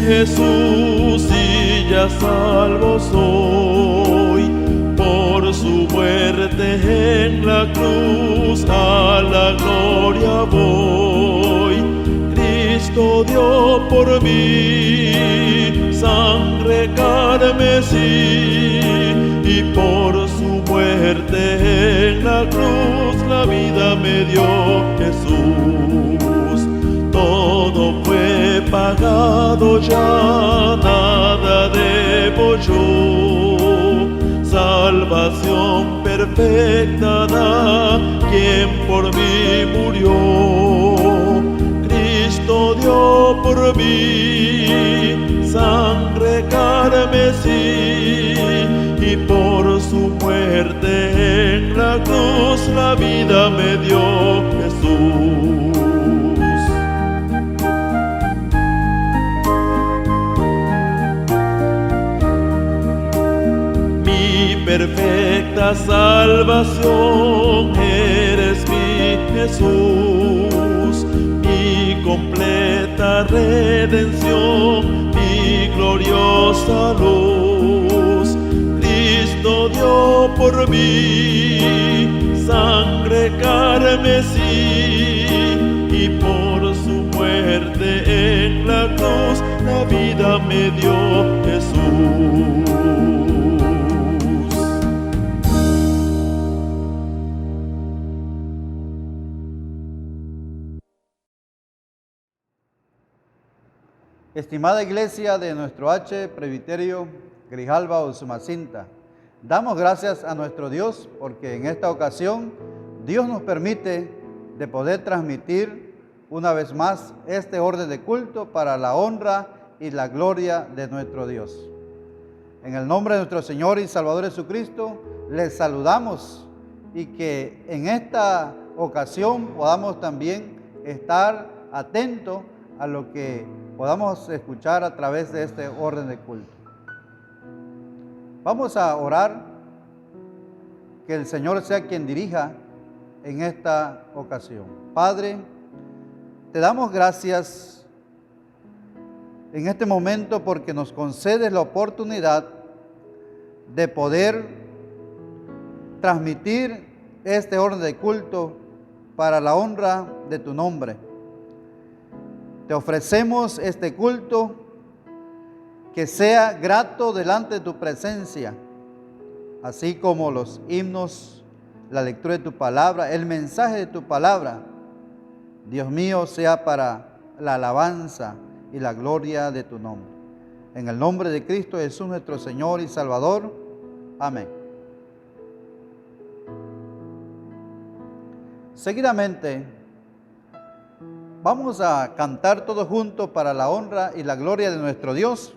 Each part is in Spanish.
Jesús y ya salvo soy. Por su muerte en la cruz a la gloria voy. Cristo dio por mí sangre carmesí, y por su muerte en la cruz la vida me dio Jesús. Todo fue pagado ya, nada debo yo. Salvación perfecta da quien por mí murió. Cristo dio por mí sangre carmesí, y por su muerte en la cruz la vida me dio Jesús. Perfecta salvación eres mi Jesús, mi completa redención, mi gloriosa luz. Cristo dio por mí sangre carmesí, y por su muerte en la cruz la vida me dio Jesús. Estimada Iglesia de nuestro H. Presbiterio Grijalba Usumacinta, damos gracias a nuestro Dios porque en esta ocasión Dios nos permite de poder transmitir una vez más este orden de culto para la honra y la gloria de nuestro Dios. En el nombre de nuestro Señor y Salvador Jesucristo, les saludamos y que en esta ocasión podamos también estar atentos a lo que podamos escuchar a través de este orden de culto. Vamos a orar, que el Señor sea quien dirija en esta ocasión. Padre, te damos gracias en este momento porque nos concedes la oportunidad de poder transmitir este orden de culto para la honra de tu nombre. Te ofrecemos este culto que sea grato delante de tu presencia, así como los himnos, la lectura de tu palabra, el mensaje de tu palabra. Dios mío, sea para la alabanza y la gloria de tu nombre. En el nombre de Cristo Jesús, nuestro Señor y Salvador. Amén. Seguidamente, vamos a cantar todos juntos para la honra y la gloria de nuestro Dios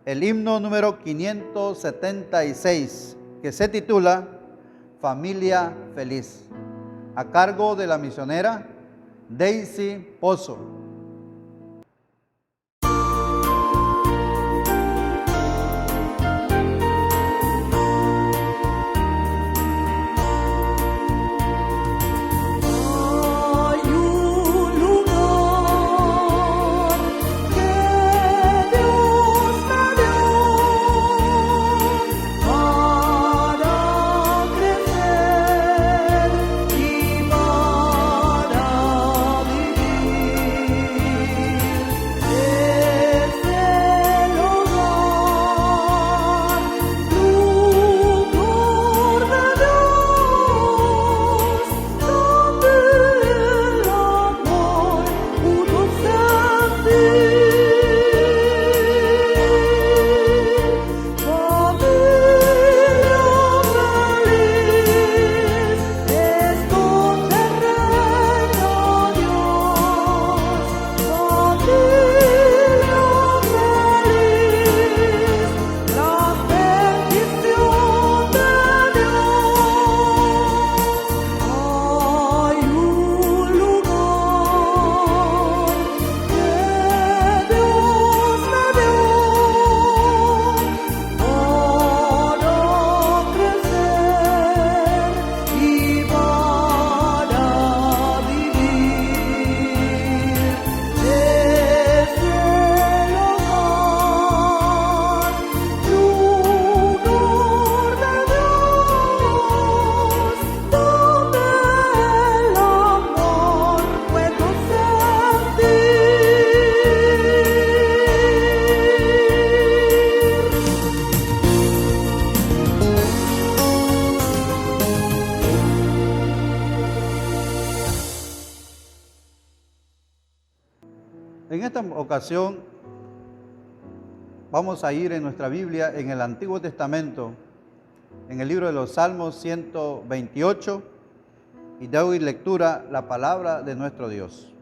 el himno número 576, que se titula Familia Feliz, a cargo de la misionera Daisy Pozo. Para vivir En esta ocasión vamos a ir en nuestra Biblia en el Antiguo Testamento, en el libro de los Salmos 128, y doy lectura la palabra de nuestro Dios.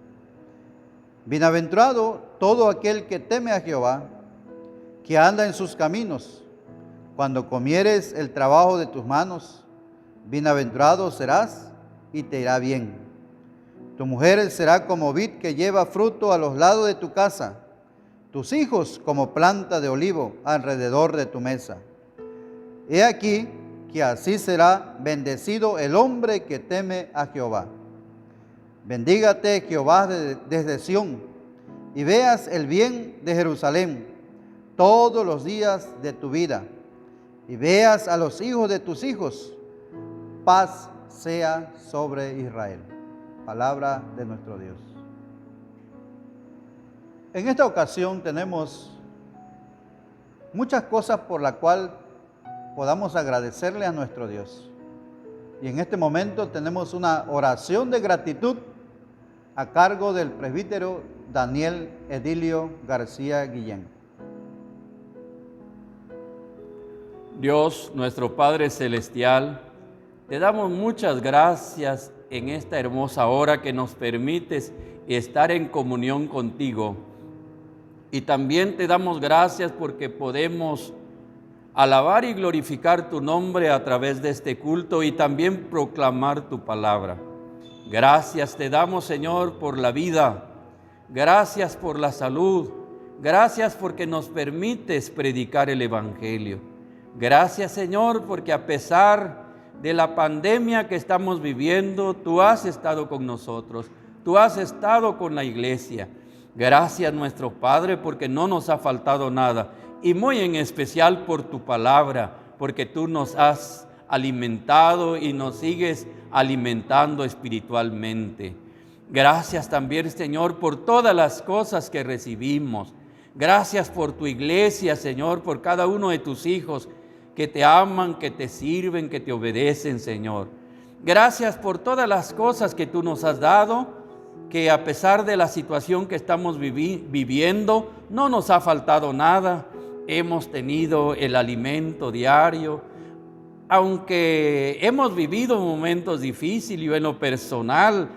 Bienaventurado todo aquel que teme a Jehová, que anda en sus caminos. Cuando comieres el trabajo de tus manos, bienaventurado serás y te irá bien. Tu mujer será como vid que lleva fruto a los lados de tu casa, tus hijos como planta de olivo alrededor de tu mesa. He aquí que así será bendecido el hombre que teme a Jehová. Bendígate Jehová desde Sión, y veas el bien de Jerusalén todos los días de tu vida, y veas a los hijos de tus hijos. Paz sea sobre Israel. Palabra de nuestro Dios. En esta ocasión tenemos muchas cosas por las cuales podamos agradecerle a nuestro Dios. Y en este momento tenemos una oración de gratitud a cargo del presbítero Daniel Edilio García Guillén. Dios, nuestro Padre Celestial, te damos muchas gracias en esta hermosa hora que nos permites estar en comunión contigo. Y también te damos gracias porque podemos alabar y glorificar tu nombre a través de este culto y también proclamar tu palabra. Gracias te damos, Señor, por la vida. Gracias por la salud. Gracias porque nos permites predicar el Evangelio. Gracias, Señor, porque a pesar de la pandemia que estamos viviendo, tú has estado con nosotros. Tú has estado con la iglesia. Gracias, nuestro Padre, porque no nos ha faltado nada. Y muy en especial por tu palabra, porque tú nos has alimentado y nos sigues alimentando espiritualmente. Gracias también, Señor, por todas las cosas que recibimos. Gracias por tu iglesia, Señor, por cada uno de tus hijos que te aman, que te sirven, que te obedecen, Señor. Gracias por todas las cosas que tú nos has dado, que a pesar de la situación que estamos viviendo, no nos ha faltado nada. Hemos tenido el alimento diario, aunque hemos vivido momentos difíciles. Yo en lo personal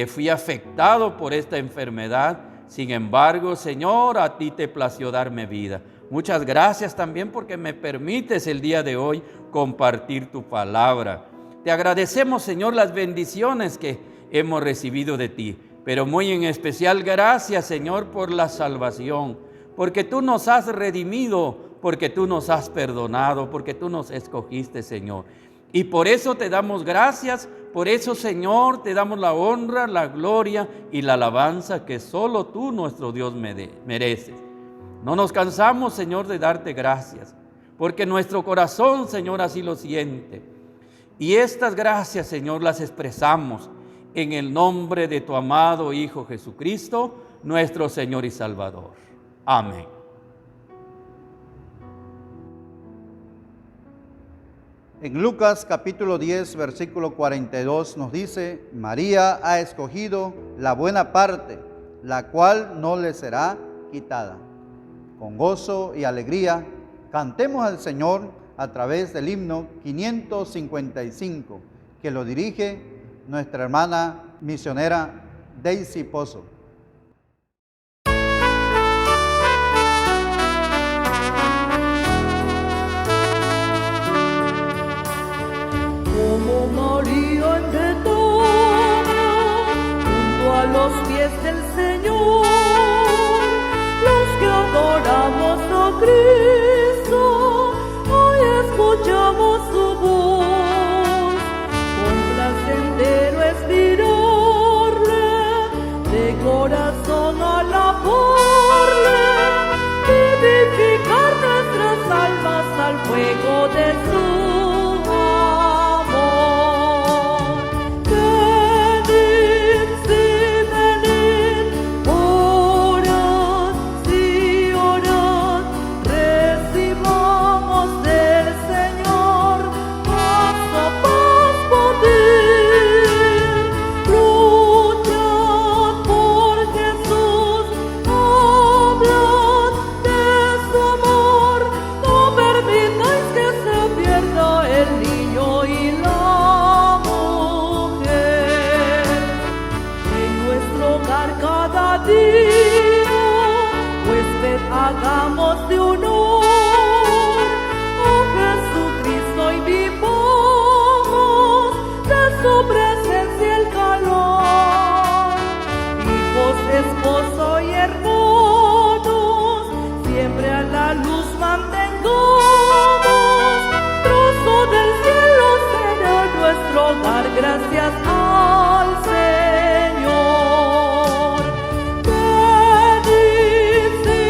fui afectado por esta enfermedad. Sin embargo, Señor, a ti te plació darme vida. Muchas gracias también porque me permites el día de hoy compartir tu palabra. Te agradecemos, Señor, las bendiciones que hemos recibido de ti, pero muy en especial gracias, Señor, por la salvación, porque tú nos has redimido, porque tú nos has perdonado, porque tú nos escogiste, Señor. Y por eso te damos gracias, por eso, Señor, te damos la honra, la gloria y la alabanza que solo tú, nuestro Dios, mereces. No nos cansamos, Señor, de darte gracias, porque nuestro corazón, Señor, así lo siente. Y estas gracias, Señor, las expresamos en el nombre de tu amado Hijo Jesucristo, nuestro Señor y Salvador. Amén. En Lucas capítulo 10, versículo 42 nos dice: María ha escogido la buena parte, la cual no le será quitada. Con gozo y alegría cantemos al Señor a través del himno 555, que lo dirige nuestra hermana misionera Daisy Pozo. Como María en Betania, junto a los pies del Señor, los que adoramos a Cristo, hoy escuchamos su voz. Con placentero es mirarle, de corazón alabarle, vivificar nuestras almas al fuego de su amor. Venid, sí, venid. hagamos de honor a Jesucristo y vivamos de su presencia el calor. Hijos, esposo y hermanos, siempre a la luz mantengamos, trozo del cielo será nuestro hogar, gracias al Señor. Venid, sí,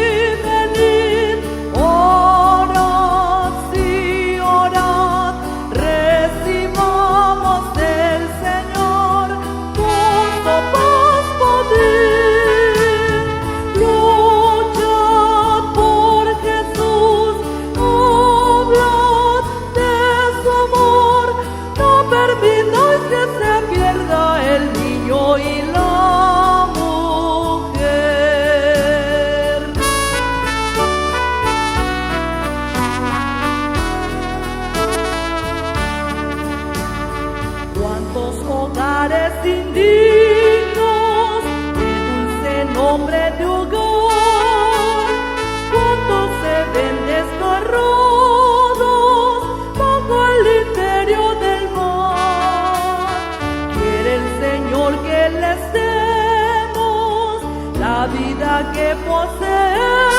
venid, orad, sí, orad, recibamos del Señor gozo, paz, poder. Luchad por Jesús, hablad de su amor, no permitáis que se pierda el niño y la mujer. Cuántos hogares indignos, el dulce nombre de hogar, cuántos se ven desgarrados bajo el imperio del mal. Quiere el Señor que les demos la vida que poseemos,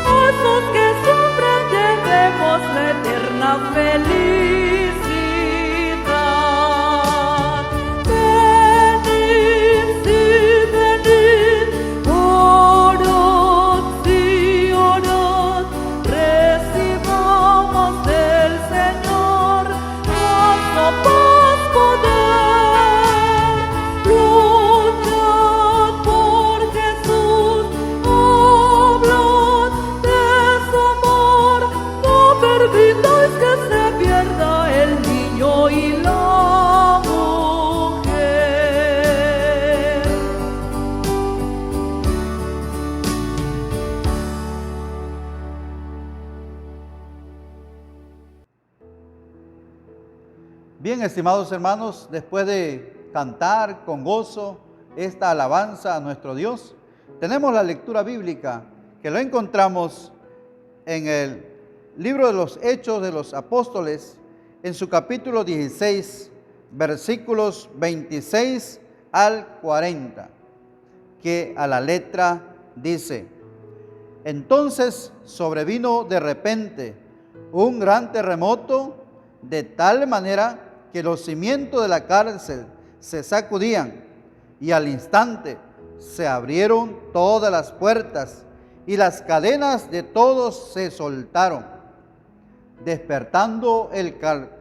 a esos que sufren debemos la eterna felicidad. Venid, sí, venid, orad, sí, orad, recibamos del Señor gozo, paz, poder. Luchad por Jesús, hablad de su amor, no permitáis que se pierda el niño y la mujer. Bien, estimados hermanos, después de cantar con gozo esta alabanza a nuestro Dios, tenemos la lectura bíblica que lo encontramos en el libro de los Hechos de los Apóstoles, en su capítulo 16, versículos 26 al 40, que a la letra dice: entonces sobrevino de repente un gran terremoto, de tal manera que los cimientos de la cárcel se sacudían, y al instante se abrieron todas las puertas y las cadenas de todos se soltaron. Despertando el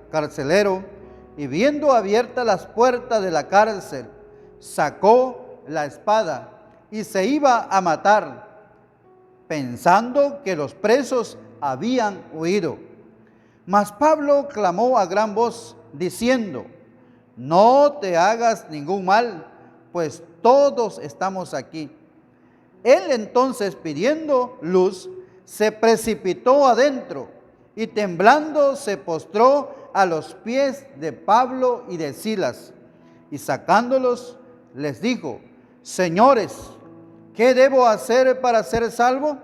carcelero y viendo abiertas las puertas de la cárcel, sacó la espada y se iba a matar, pensando que los presos habían huido. Mas Pablo clamó a gran voz, diciendo: no te hagas ningún mal, pues todos estamos aquí. Él entonces, pidiendo luz, se precipitó adentro y temblando se postró a los pies de Pablo y de Silas, y sacándolos les dijo: señores, ¿qué debo hacer para ser salvo?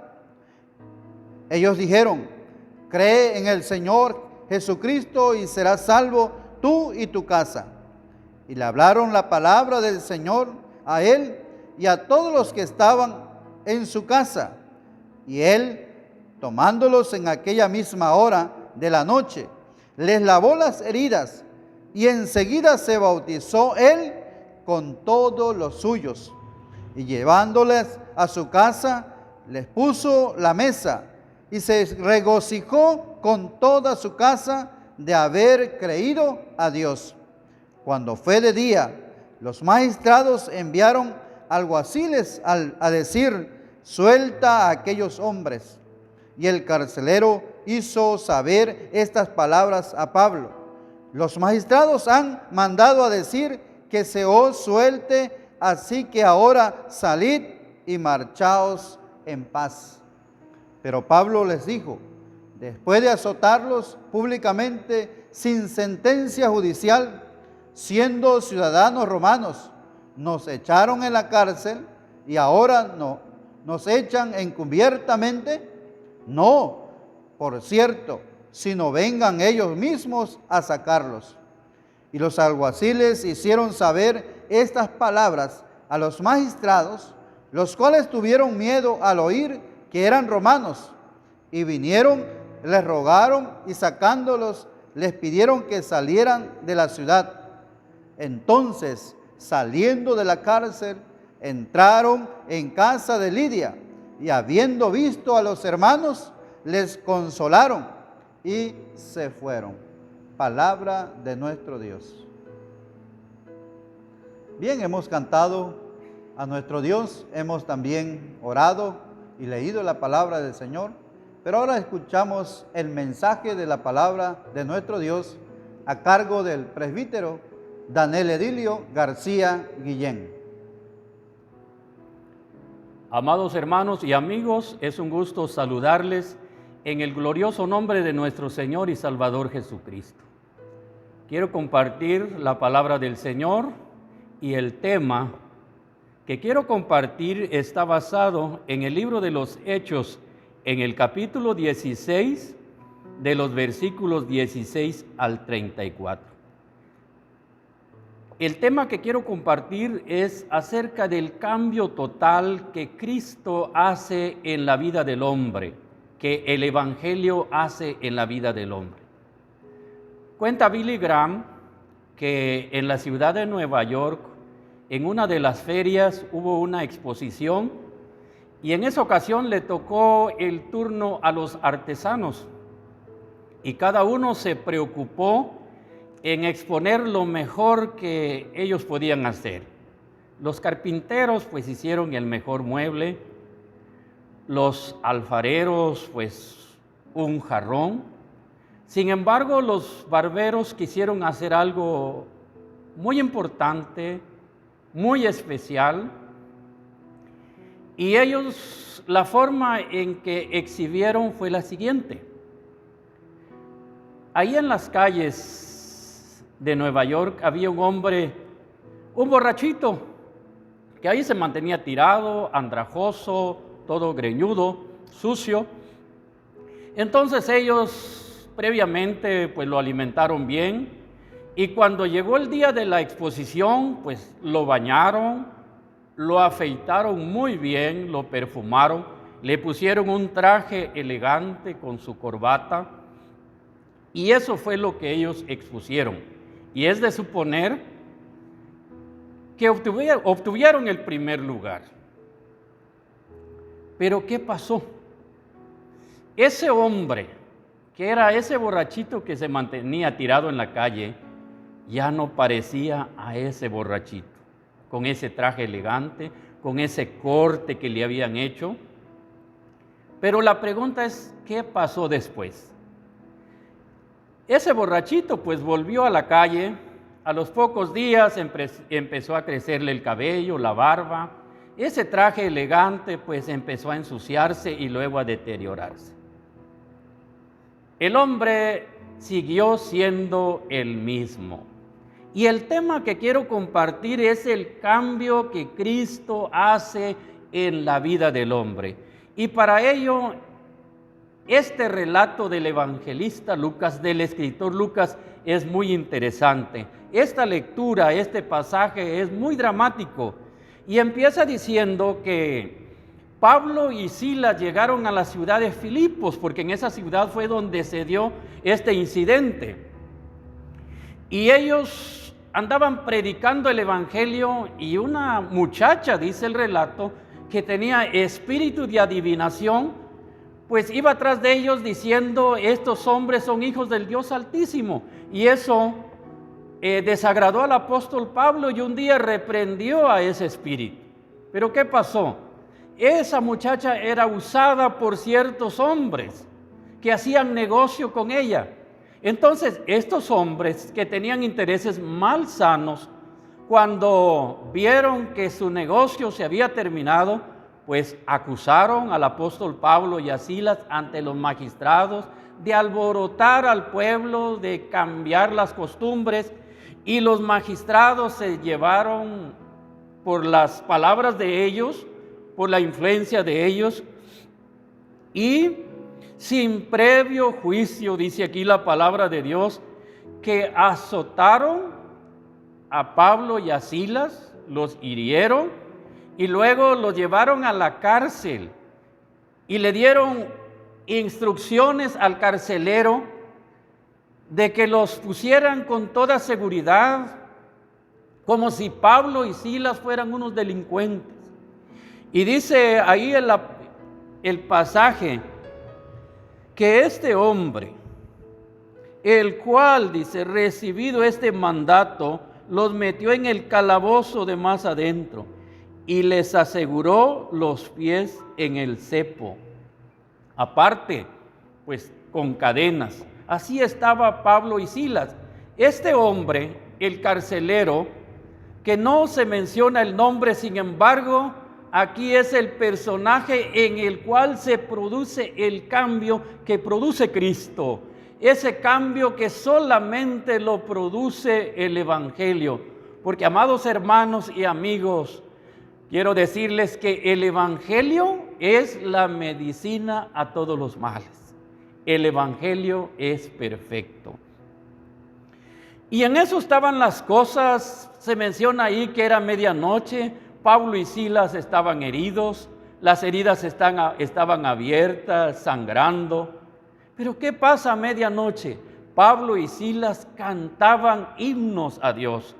Ellos dijeron: cree en el Señor Jesucristo y serás salvo tú y tu casa. Y le hablaron la palabra del Señor a él y a todos los que estaban en su casa. Y él, tomándolos en aquella misma hora de la noche, les lavó las heridas y enseguida se bautizó él con todos los suyos. Y llevándoles a su casa, les puso la mesa y se regocijó con toda su casa de haber creído a Dios. Cuando fue de día, los magistrados enviaron alguaciles a decir: suelta a aquellos hombres. Y el carcelero hizo saber estas palabras a Pablo: los magistrados han mandado a decir que se os suelte, así que ahora salid y marchaos en paz. Pero Pablo les dijo: después de azotarlos públicamente sin sentencia judicial, siendo ciudadanos romanos, nos echaron en la cárcel y ahora nos echan encubiertamente? No, por cierto, sino vengan ellos mismos a sacarlos. Y los alguaciles hicieron saber estas palabras a los magistrados, los cuales tuvieron miedo al oír que eran romanos, y vinieron, les rogaron y sacándolos, les pidieron que salieran de la ciudad. Entonces, saliendo de la cárcel, entraron en casa de Lidia, y habiendo visto a los hermanos, les consolaron y se fueron. Palabra de nuestro Dios. Bien, hemos cantado a nuestro Dios, hemos también orado y leído la palabra del Señor, pero ahora escuchamos el mensaje de la palabra de nuestro Dios a cargo del presbítero Daniel Edilio García Guillén. Amados hermanos y amigos, es un gusto saludarles en el glorioso nombre de nuestro Señor y Salvador Jesucristo. Quiero compartir la palabra del Señor y el tema que quiero compartir está basado en el libro de los Hechos, en el capítulo 16, de los versículos 16 al 34. El tema que quiero compartir es acerca del cambio total que Cristo hace en la vida del hombre, que el Evangelio hace en la vida del hombre. Cuenta Billy Graham que en la ciudad de Nueva York, en una de las ferias, hubo una exposición y en esa ocasión le tocó el turno a los artesanos y cada uno se preocupó en exponer lo mejor que ellos podían hacer. Los carpinteros pues hicieron el mejor mueble, los alfareros pues un jarrón. Sin embargo, los barberos quisieron hacer algo muy importante, muy especial, y ellos, la forma en que exhibieron fue la siguiente. Ahí en las calles de Nueva York había un hombre, un borrachito, que ahí se mantenía tirado, andrajoso, todo greñudo, sucio. Entonces ellos previamente pues lo alimentaron bien y cuando llegó el día de la exposición pues lo bañaron, lo afeitaron muy bien, lo perfumaron, le pusieron un traje elegante con su corbata y eso fue lo que ellos expusieron. Y es de suponer que obtuvieron el primer lugar. Pero ¿qué pasó? Ese hombre, que era ese borrachito que se mantenía tirado en la calle, ya no parecía a ese borrachito, con ese traje elegante, con ese corte que le habían hecho. Pero la pregunta es, ¿qué pasó después? Ese borrachito pues volvió a la calle, a los pocos días empezó a crecerle el cabello, la barba, ese traje elegante pues empezó a ensuciarse y luego a deteriorarse. El hombre siguió siendo el mismo. Y el tema que quiero compartir es el cambio que Cristo hace en la vida del hombre. Y para ello, este relato del evangelista Lucas, del escritor Lucas, es muy interesante. Esta lectura, este pasaje es muy dramático. Y empieza diciendo que Pablo y Silas llegaron a la ciudad de Filipos, porque en esa ciudad fue donde se dio este incidente. Y ellos andaban predicando el evangelio y una muchacha, dice el relato, que tenía espíritu de adivinación, pues iba atrás de ellos diciendo, estos hombres son hijos del Dios Altísimo. Y eso desagradó al apóstol Pablo y un día reprendió a ese espíritu. ¿Pero qué pasó? Esa muchacha era usada por ciertos hombres que hacían negocio con ella. Entonces, estos hombres que tenían intereses malsanos, cuando vieron que su negocio se había terminado, pues acusaron al apóstol Pablo y a Silas ante los magistrados de alborotar al pueblo, de cambiar las costumbres, y los magistrados se llevaron por las palabras de ellos por la influencia de ellos, y sin previo juicio, dice aquí la palabra de Dios, que azotaron a Pablo y a Silas, los hirieron y luego los llevaron a la cárcel y le dieron instrucciones al carcelero de que los pusieran con toda seguridad, como si Pablo y Silas fueran unos delincuentes. Y dice ahí el pasaje que este hombre, el cual, dice, recibido este mandato, los metió en el calabozo de más adentro y les aseguró los pies en el cepo. Aparte, pues con cadenas. Así estaba Pablo y Silas. Este hombre, el carcelero, que no se menciona el nombre, sin embargo, aquí es el personaje en el cual se produce el cambio que produce Cristo. Ese cambio que solamente lo produce el Evangelio. Porque, amados hermanos y amigos, quiero decirles que el Evangelio es la medicina a todos los males. El Evangelio es perfecto. Y en eso estaban las cosas. Se menciona ahí que era medianoche. Pablo y Silas estaban heridos. Las heridas estaban abiertas, sangrando. Pero ¿qué pasa a medianoche? Pablo y Silas cantaban himnos a Dios.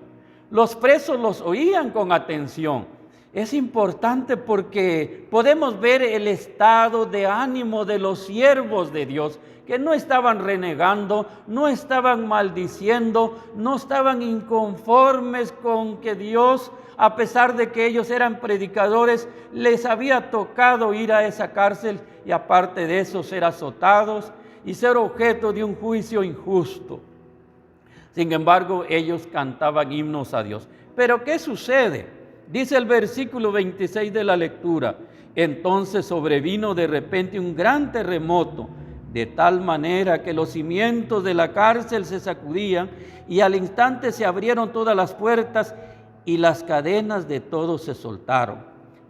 Los presos los oían con atención. Es importante porque podemos ver el estado de ánimo de los siervos de Dios, que no estaban renegando, no estaban maldiciendo, no estaban inconformes con que Dios, a pesar de que ellos eran predicadores, les había tocado ir a esa cárcel y aparte de eso ser azotados y ser objeto de un juicio injusto. Sin embargo, ellos cantaban himnos a Dios. Pero ¿qué sucede? Dice el versículo 26 de la lectura: entonces sobrevino de repente un gran terremoto, de tal manera que los cimientos de la cárcel se sacudían y al instante se abrieron todas las puertas y las cadenas de todos se soltaron.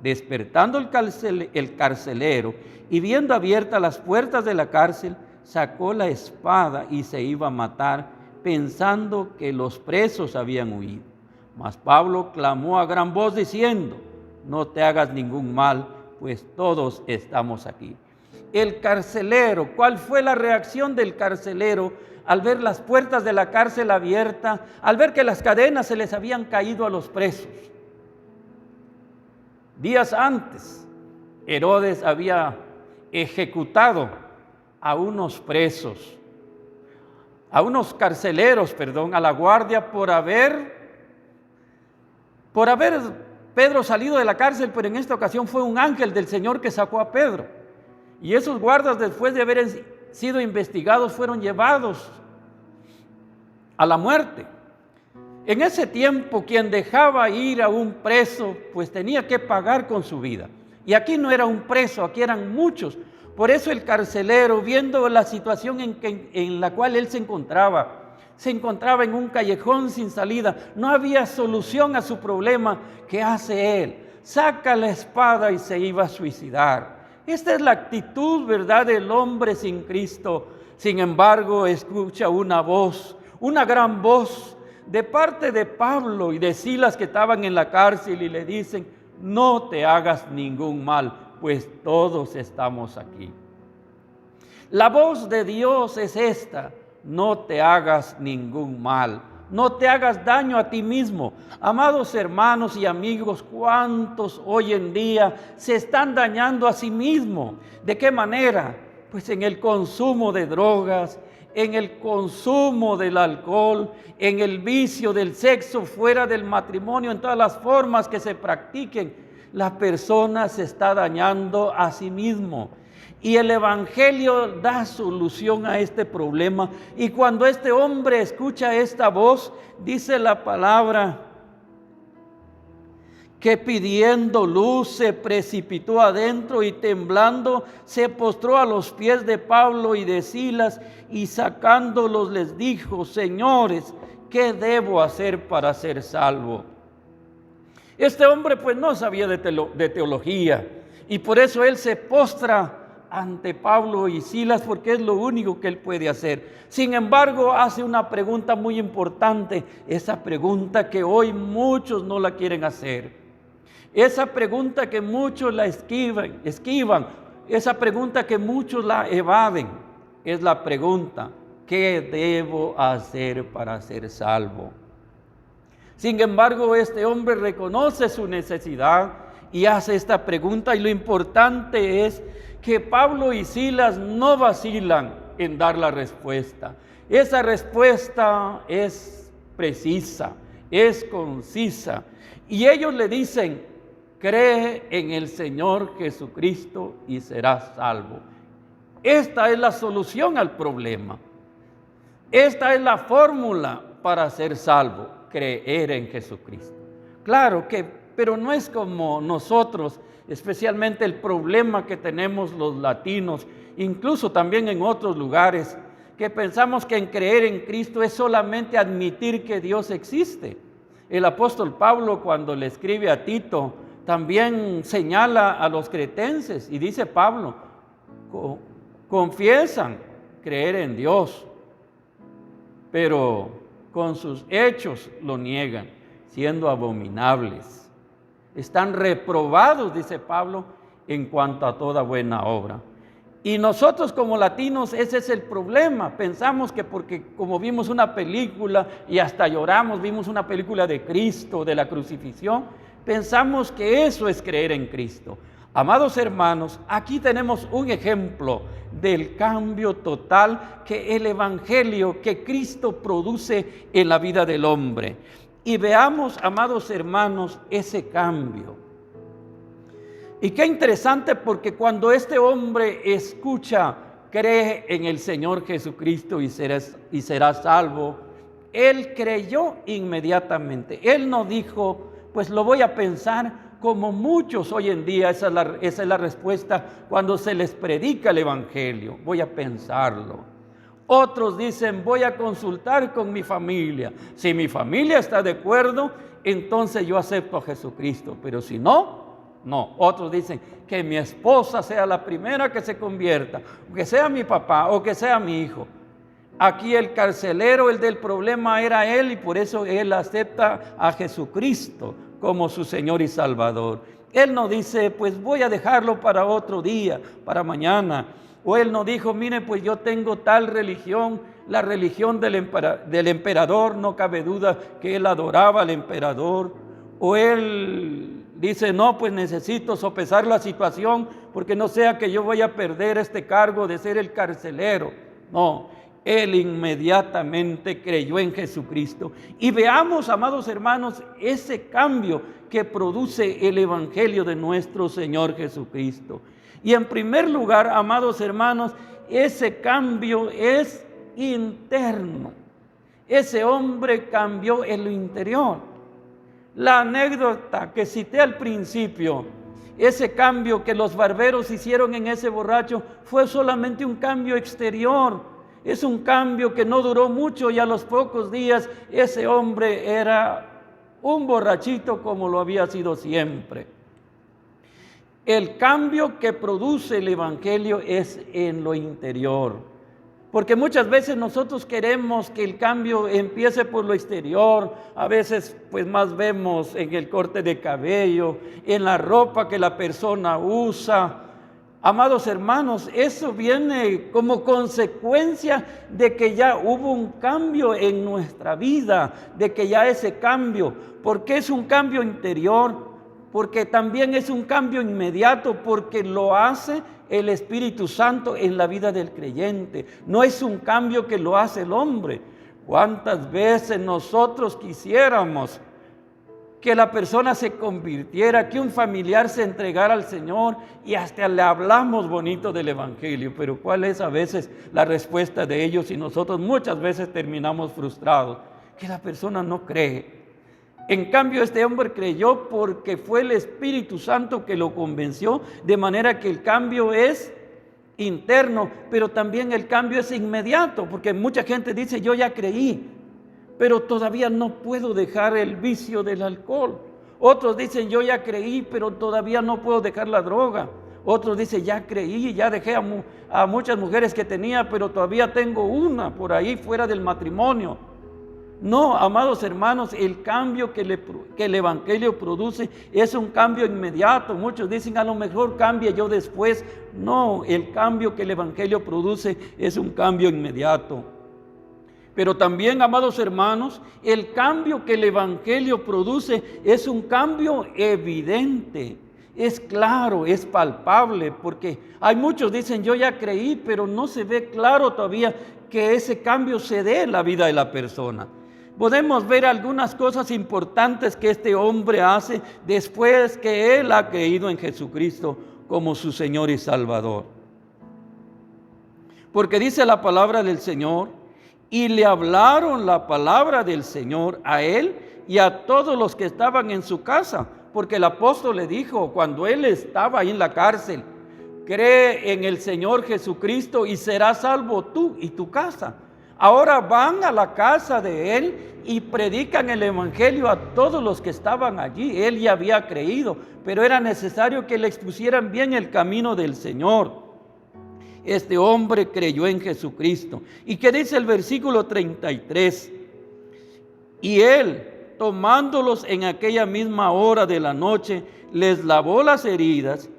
Despertando el carcelero y viendo abiertas las puertas de la cárcel, sacó la espada y se iba a matar, pensando que los presos habían huido. Mas Pablo clamó a gran voz diciendo: no te hagas ningún mal, pues todos estamos aquí. El carcelero, ¿cuál fue la reacción del carcelero al ver las puertas de la cárcel abiertas, al ver que las cadenas se les habían caído a los presos? Días antes, Herodes había ejecutado a unos presos, a unos carceleros, a la guardia por haber Pedro salido de la cárcel, pero en esta ocasión fue un ángel del Señor que sacó a Pedro. Y esos guardas, después de haber sido investigados, fueron llevados a la muerte. En ese tiempo, quien dejaba ir a un preso, pues tenía que pagar con su vida. Y aquí no era un preso, aquí eran muchos. Por eso el carcelero, viendo la situación en la cual él se encontraba en un callejón sin salida, no había solución a su problema. ¿Qué hace él? Saca la espada y se iba a suicidar. Esta es la actitud, ¿verdad?, del hombre sin Cristo. Sin embargo, escucha una voz, una gran voz, de parte de Pablo y de Silas, que estaban en la cárcel, y le dicen: no te hagas ningún mal, pues todos estamos aquí. La voz de Dios es esta: no te hagas ningún mal, no te hagas daño a ti mismo. Amados hermanos y amigos, ¿cuántos hoy en día se están dañando a sí mismos? ¿De qué manera? Pues en el consumo de drogas, en el consumo del alcohol, en el vicio del sexo fuera del matrimonio, en todas las formas que se practiquen. La persona se está dañando a sí mismo. Y el Evangelio da solución a este problema. Y cuando este hombre escucha esta voz, dice la palabra que pidiendo luz se precipitó adentro y temblando se postró a los pies de Pablo y de Silas y sacándolos les dijo: señores, ¿qué debo hacer para ser salvo? Este hombre pues no sabía de teología. Y por eso él se postra ante Pablo y Silas, porque es lo único que él puede hacer. Sin embargo, hace una pregunta muy importante, esa pregunta que hoy muchos no la quieren hacer, esa pregunta que muchos la esquivan, esa pregunta que muchos la evaden, es la pregunta: ¿qué debo hacer para ser salvo? Sin embargo, este hombre reconoce su necesidad y hace esta pregunta, y lo importante es que Pablo y Silas no vacilan en dar la respuesta. Esa respuesta es precisa, es concisa, y ellos le dicen: cree en el Señor Jesucristo y serás salvo. Esta es la solución al problema. Esta es la fórmula para ser salvo: creer en Jesucristo. Claro que, pero no es como nosotros, especialmente el problema que tenemos los latinos, incluso también en otros lugares, que pensamos que en creer en Cristo es solamente admitir que Dios existe. El apóstol Pablo, cuando le escribe a Tito, también señala a los cretenses y dice Pablo: confiesan creer en Dios, pero con sus hechos lo niegan, siendo abominables. Están reprobados, dice Pablo, en cuanto a toda buena obra. Y nosotros como latinos, ese es el problema. Pensamos que porque como vimos una película y hasta lloramos, vimos una película de Cristo, de la crucifixión, pensamos que eso es creer en Cristo. Amados hermanos, aquí tenemos un ejemplo del cambio total que el Evangelio, que Cristo produce en la vida del hombre. Y veamos, amados hermanos, ese cambio. Y qué interesante, porque cuando este hombre escucha, cree en el Señor Jesucristo y serás salvo, él creyó inmediatamente. Él no dijo, pues lo voy a pensar, como muchos hoy en día. Esa es la respuesta cuando se les predica el Evangelio: voy a pensarlo. Otros dicen: voy a consultar con mi familia. Si mi familia está de acuerdo, entonces yo acepto a Jesucristo. Pero si no, no. Otros dicen: que mi esposa sea la primera que se convierta, o que sea mi papá, o que sea mi hijo. Aquí el carcelero, el del problema, era él, y por eso él acepta a Jesucristo como su Señor y Salvador. Él no dice: pues voy a dejarlo para otro día, para mañana. O él no dijo: mire, pues yo tengo tal religión, la religión del emperador, no cabe duda que él adoraba al emperador. O él dice: no, pues necesito sopesar la situación, porque no sea que yo vaya a perder este cargo de ser el carcelero. No, él inmediatamente creyó en Jesucristo. Y veamos, amados hermanos, ese cambio que produce el Evangelio de nuestro Señor Jesucristo. Y en primer lugar, amados hermanos, ese cambio es interno. Ese hombre cambió en lo interior. La anécdota que cité al principio, ese cambio que los barberos hicieron en ese borracho, fue solamente un cambio exterior. Es un cambio que no duró mucho, y a los pocos días ese hombre era un borrachito como lo había sido siempre. El cambio que produce el Evangelio es en lo interior. Porque muchas veces nosotros queremos que el cambio empiece por lo exterior. A veces pues más vemos en el corte de cabello, en la ropa que la persona usa. Amados hermanos, eso viene como consecuencia de que ya hubo un cambio en nuestra vida, de que ya ese cambio, porque es un cambio interior, porque también es un cambio inmediato, porque lo hace el Espíritu Santo en la vida del creyente. No es un cambio que lo hace el hombre. ¿Cuántas veces nosotros quisiéramos que la persona se convirtiera, que un familiar se entregara al Señor, y hasta le hablamos bonito del Evangelio? Pero ¿cuál es a veces la respuesta de ellos? Y nosotros muchas veces terminamos frustrados, que la persona no cree. En cambio, este hombre creyó porque fue el Espíritu Santo que lo convenció, de manera que el cambio es interno, pero también el cambio es inmediato, porque mucha gente dice: yo ya creí, pero todavía no puedo dejar el vicio del alcohol, Otros dicen, yo ya creí, pero todavía no puedo dejar la droga. Otros dicen, ya creí, ya dejé a muchas mujeres que tenía, pero todavía tengo una por ahí fuera del matrimonio. No, amados hermanos, el cambio que el Evangelio produce es un cambio inmediato. Muchos dicen, a lo mejor cambie yo después. No, el cambio que el Evangelio produce es un cambio inmediato. Pero también, amados hermanos, el cambio que el Evangelio produce es un cambio evidente. Es claro, es palpable, porque hay muchos que dicen, yo ya creí, pero no se ve claro todavía que ese cambio se dé en la vida de la persona. Podemos ver algunas cosas importantes que este hombre hace después que él ha creído en Jesucristo como su Señor y Salvador. Porque dice la palabra del Señor, y le hablaron la palabra del Señor a él y a todos los que estaban en su casa. Porque el apóstol le dijo, cuando él estaba ahí en la cárcel, cree en el Señor Jesucristo y serás salvo tú y tu casa. Ahora van a la casa de él y predican el Evangelio a todos los que estaban allí. Él ya había creído, pero era necesario que le expusieran bien el camino del Señor. Este hombre creyó en Jesucristo. ¿Y qué dice el versículo 33? Y él, tomándolos en aquella misma hora de la noche, les lavó las heridas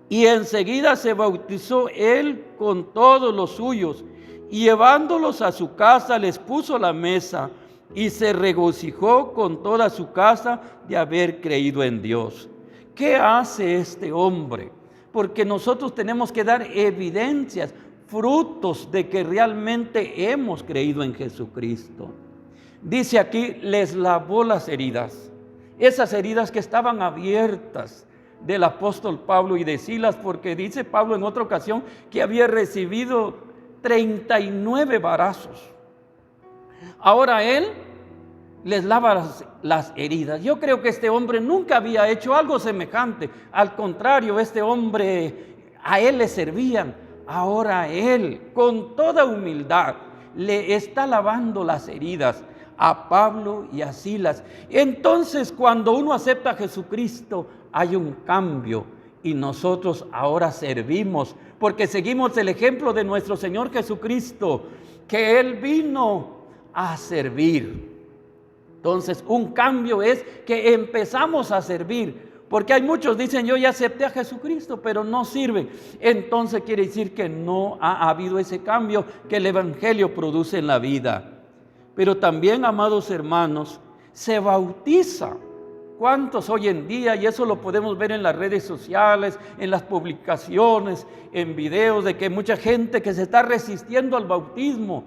y enseguida se bautizó él con todos los suyos. Y llevándolos a su casa les puso la mesa y se regocijó con toda su casa de haber creído en Dios. ¿Qué hace este hombre? Porque nosotros tenemos que dar evidencias, frutos de que realmente hemos creído en Jesucristo. Dice aquí, les lavó las heridas. Esas heridas que estaban abiertas del apóstol Pablo y de Silas, porque dice Pablo en otra ocasión que había recibido 39 varazos. Ahora él les lava las heridas. Yo creo que este hombre nunca había hecho algo semejante. Al contrario, este hombre, a él le servían. Ahora él, con toda humildad, le está lavando las heridas a Pablo y a Silas. Entonces, cuando uno acepta a Jesucristo, hay un cambio y nosotros ahora servimos, porque seguimos el ejemplo de nuestro Señor Jesucristo, que Él vino a servir. Entonces, un cambio es que empezamos a servir, porque hay muchos que dicen, yo ya acepté a Jesucristo, pero no sirven. Entonces quiere decir que no ha habido ese cambio que el Evangelio produce en la vida. Pero también, amados hermanos, se bautiza. ¿Cuántos hoy en día? Y eso lo podemos ver en las redes sociales, en las publicaciones, en videos, de que mucha gente que se está resistiendo al bautismo,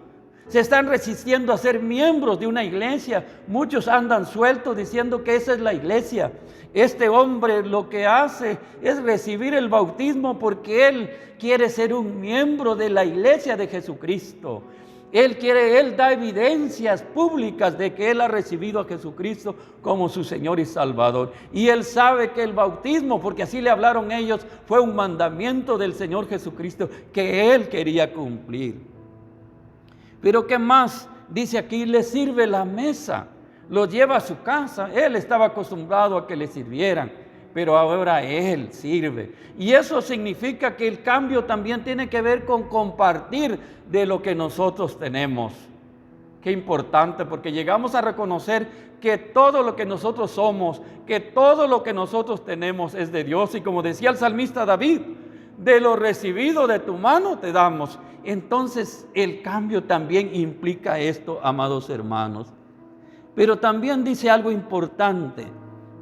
se están resistiendo a ser miembros de una iglesia. Muchos andan sueltos diciendo que esa es la iglesia. Este hombre lo que hace es recibir el bautismo porque él quiere ser un miembro de la iglesia de Jesucristo. Él da evidencias públicas de que él ha recibido a Jesucristo como su Señor y Salvador. Y él sabe que el bautismo, porque así le hablaron ellos, fue un mandamiento del Señor Jesucristo que él quería cumplir. Pero ¿qué más? Dice aquí, le sirve la mesa, lo lleva a su casa. Él estaba acostumbrado a que le sirvieran, pero ahora él sirve. Y eso significa que el cambio también tiene que ver con compartir de lo que nosotros tenemos. Qué importante, porque llegamos a reconocer que todo lo que nosotros somos, que todo lo que nosotros tenemos es de Dios. Y como decía el salmista David, de lo recibido de tu mano te damos. Entonces el cambio también implica esto, amados hermanos. Pero también dice algo importante,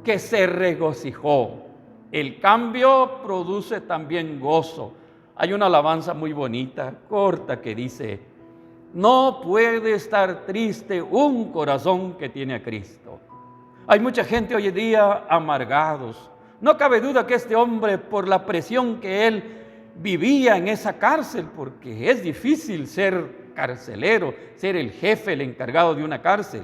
que se regocijó. El cambio produce también gozo. Hay una alabanza muy bonita, corta, que dice, no puede estar triste un corazón que tiene a Cristo. Hay mucha gente hoy en día amargados. No cabe duda que este hombre, por la presión que él vivía en esa cárcel, porque es difícil ser carcelero, ser el jefe, el encargado de una cárcel.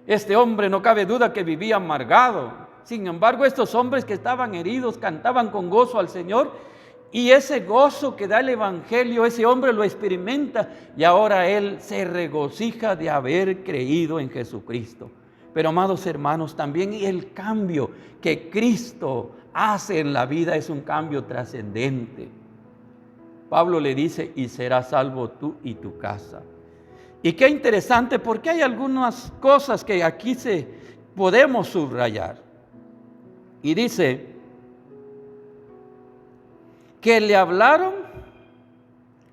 Este hombre no cabe duda que vivía amargado. Sin embargo, estos hombres que estaban heridos cantaban con gozo al Señor, y ese gozo que da el Evangelio, ese hombre lo experimenta y ahora él se regocija de haber creído en Jesucristo. Pero amados hermanos, también el cambio que Cristo hace en la vida es un cambio trascendente. Pablo le dice, y serás salvo tú y tu casa. Y qué interesante, porque hay algunas cosas que aquí podemos subrayar. Y dice que le hablaron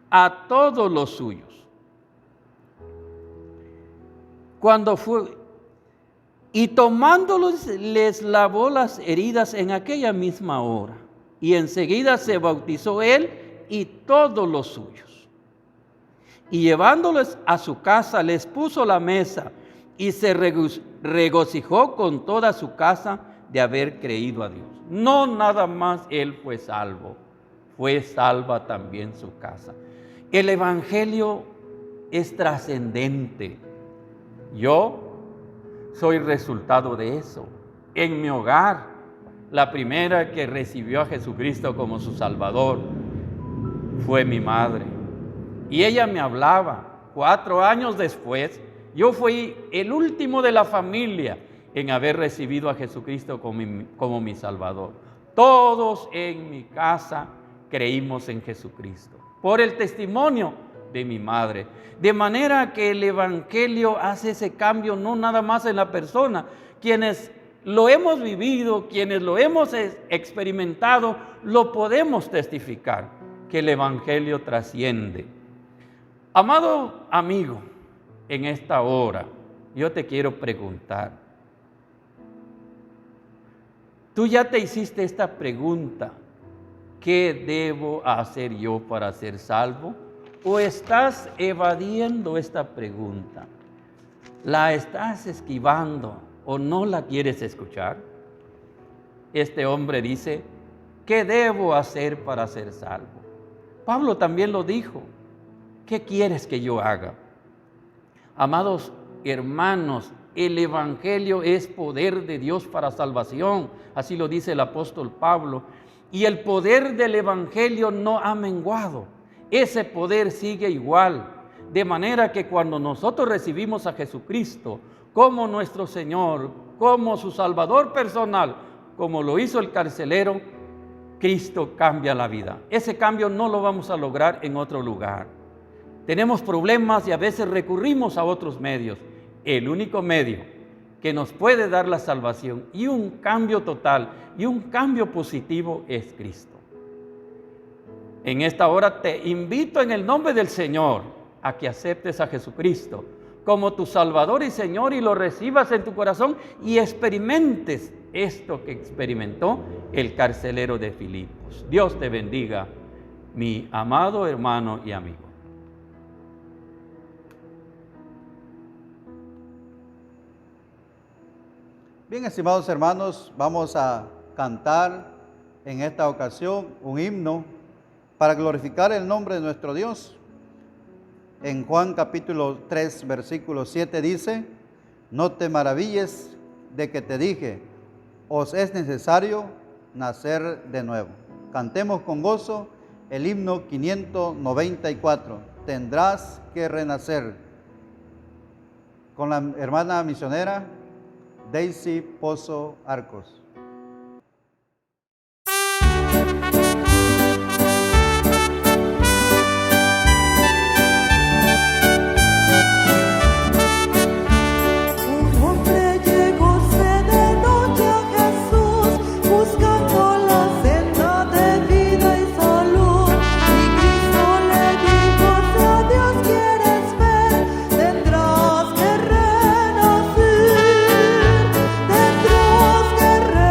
a todos los suyos. Y tomándolos les lavó las heridas en aquella misma hora. Y enseguida se bautizó él y todos los suyos. Y llevándolos a su casa les puso la mesa y se regocijó con toda su casa de haber creído a Dios. No nada más él fue salvo, fue salva también su casa. El evangelio es trascendente. Yo soy resultado de eso. En mi hogar, la primera que recibió a Jesucristo como su Salvador fue mi madre. Y ella me hablaba. 4 años después, yo fui el último de la familia en haber recibido a Jesucristo como mi Salvador. Todos en mi casa creímos en Jesucristo por el testimonio de mi madre. De manera que el evangelio hace ese cambio no nada más en la persona. Quienes lo hemos vivido, quienes lo hemos experimentado, lo podemos testificar, que el evangelio trasciende. Amado amigo, en esta hora yo te quiero preguntar, tú ya te hiciste esta pregunta: ¿qué debo hacer yo para ser salvo? ¿O estás evadiendo esta pregunta? ¿La estás esquivando o no la quieres escuchar? Este hombre dice, ¿qué debo hacer para ser salvo? Pablo también lo dijo. ¿Qué quieres que yo haga? Amados hermanos, el evangelio es poder de Dios para salvación. Así lo dice el apóstol Pablo. Y el poder del evangelio no ha menguado. Ese poder sigue igual, de manera que cuando nosotros recibimos a Jesucristo como nuestro Señor, como su Salvador personal, como lo hizo el carcelero, Cristo cambia la vida. Ese cambio no lo vamos a lograr en otro lugar. Tenemos problemas y a veces recurrimos a otros medios. El único medio que nos puede dar la salvación y un cambio total y un cambio positivo es Cristo. En esta hora te invito en el nombre del Señor a que aceptes a Jesucristo como tu Salvador y Señor y lo recibas en tu corazón y experimentes esto que experimentó el carcelero de Filipos. Dios te bendiga, mi amado hermano y amigo. Bien, estimados hermanos, vamos a cantar en esta ocasión un himno para glorificar el nombre de nuestro Dios. En Juan capítulo 3, versículo 7 dice, no te maravilles de que te dije, os es necesario nacer de nuevo. Cantemos con gozo el himno 594, tendrás que renacer, con la hermana misionera Daisy Pozo Arcos. Tendrás que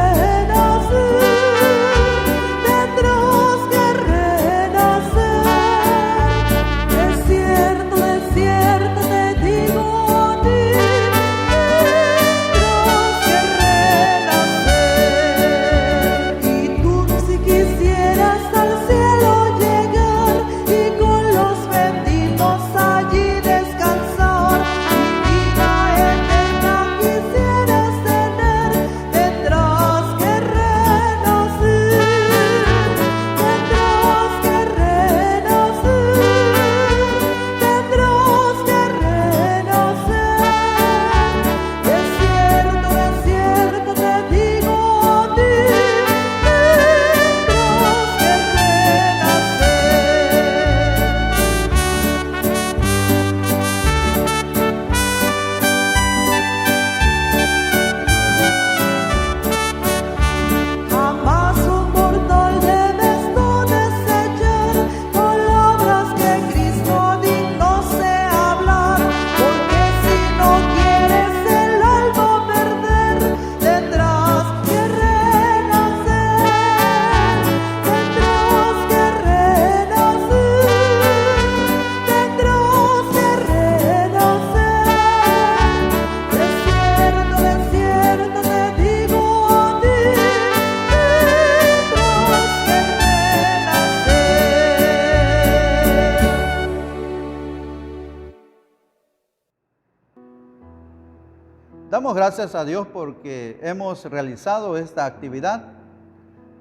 Damos gracias a Dios porque hemos realizado esta actividad.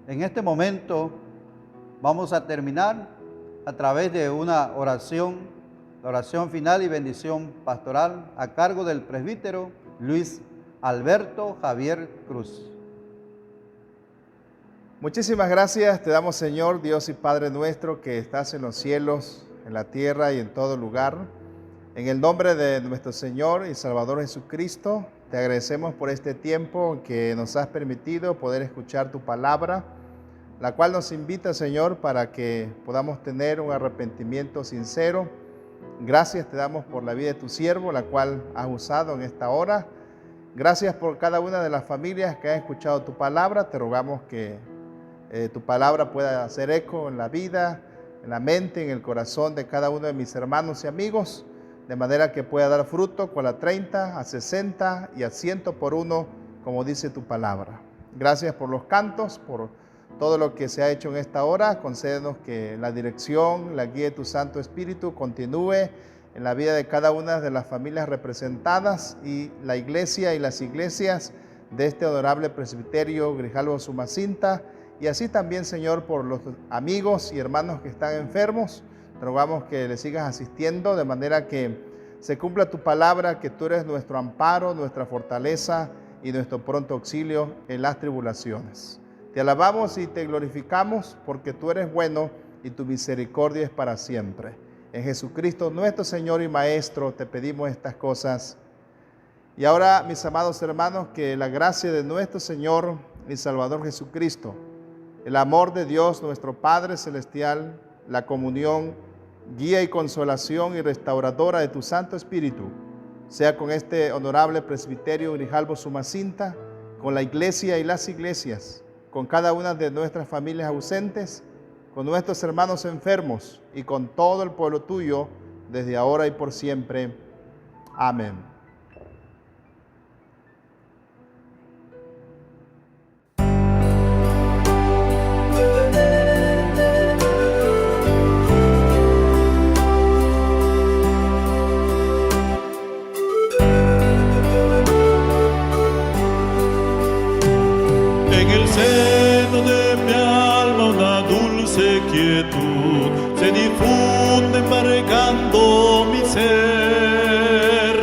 En este momento vamos a terminar a través de una oración, la oración final y bendición pastoral a cargo del presbítero Luis Alberto Javier Cruz. Muchísimas gracias te damos, Señor, Dios y Padre nuestro, que estás en los cielos, en la tierra y en todo lugar. En el nombre de nuestro Señor y Salvador Jesucristo, te agradecemos por este tiempo que nos has permitido poder escuchar tu palabra, la cual nos invita, Señor, para que podamos tener un arrepentimiento sincero. Gracias te damos por la vida de tu siervo, la cual has usado en esta hora. Gracias por cada una de las familias que han escuchado tu palabra. Te rogamos que tu palabra pueda hacer eco en la vida, en la mente, en el corazón de cada uno de mis hermanos y amigos, de manera que pueda dar fruto con la 30, a 60 y a 100 por uno, como dice tu palabra. Gracias por los cantos, por todo lo que se ha hecho en esta hora. Concédenos que la dirección, la guía de tu Santo Espíritu continúe en la vida de cada una de las familias representadas y la iglesia y las iglesias de este honorable presbiterio Grijalva Usumacinta, y así también, Señor, por los amigos y hermanos que están enfermos. Te rogamos que les sigas asistiendo de manera que se cumpla tu palabra, que tú eres nuestro amparo, nuestra fortaleza y nuestro pronto auxilio en las tribulaciones. Te alabamos y te glorificamos porque tú eres bueno y tu misericordia es para siempre. En Jesucristo, nuestro Señor y Maestro, te pedimos estas cosas. Y ahora, mis amados hermanos, que la gracia de nuestro Señor y Salvador Jesucristo, el amor de Dios, nuestro Padre Celestial, la comunión, guía y consolación y restauradora de tu Santo Espíritu, sea con este honorable presbiterio Grijalva Usumacinta, con la iglesia y las iglesias, con cada una de nuestras familias ausentes, con nuestros hermanos enfermos y con todo el pueblo tuyo, desde ahora y por siempre. Amén. En el seno de mi alma una dulce quietud se difunde embargando mi ser,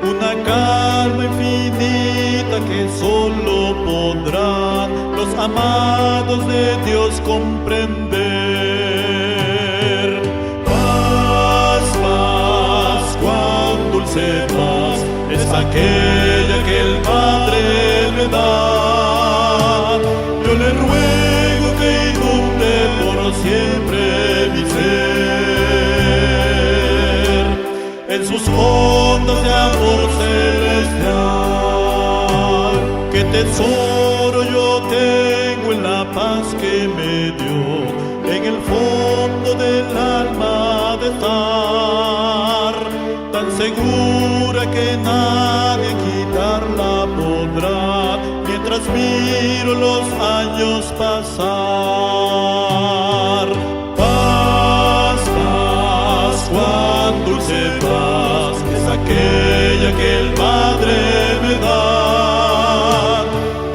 una calma infinita que solo podrán los amados de Dios comprender. Paz, paz, cuán dulce paz es aquella que el Padre me da. Yo le ruego que inunde por siempre mi ser, en sus ondas de amor celestial. Qué tesoro yo tengo en la paz que me dio, en el fondo del alma de estar, tan segura que nadie quitarla podrá, mientras miro los años pasar. Paz, paz, cuán dulce paz es aquella que el Padre me da.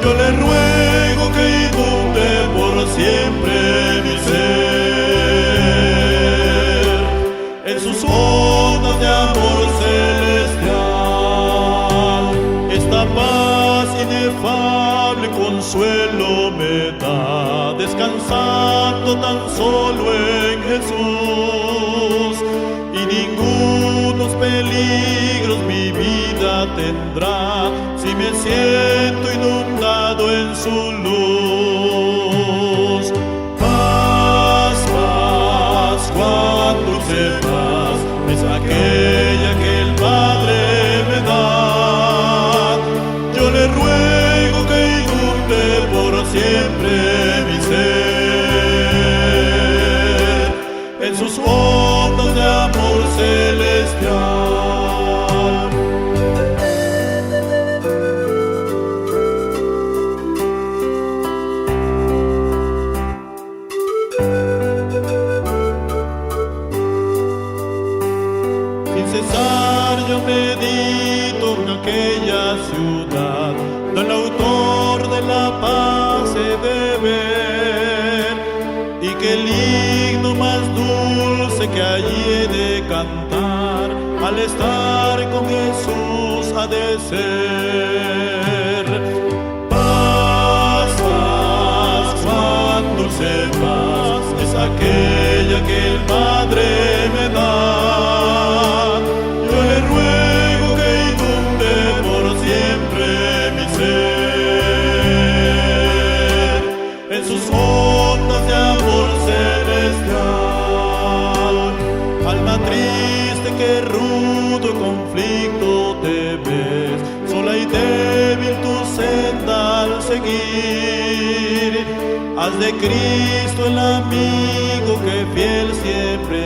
Yo le ruego que inunde por siempre mi ser, en sus ondas de amor celestial. Esta paz inefable consuelo me da, descansando tan solo en Jesús, y ningunos peligros mi vida tendrá si me siento inundado en su luz. Paz, paz, cuán dulce paz es aquella que el Padre me da. Yo le ruego que inunde por siempre mi ser, en sus ondas de amor celestial. aquella ciudad, del autor de la paz he de ver, y que el himno más dulce que allí he de cantar, al estar con Jesús ha de ser. Paz, paz, cuán dulce paz, es aquella que el Padre me da. Yo le ruego que inunde por siempre mi ser, en sus ondas de amor celestial. Alma triste que rudo conflicto te ves, sola y débil tu senda al seguir. Haz de Cristo el amigo que fiel siempre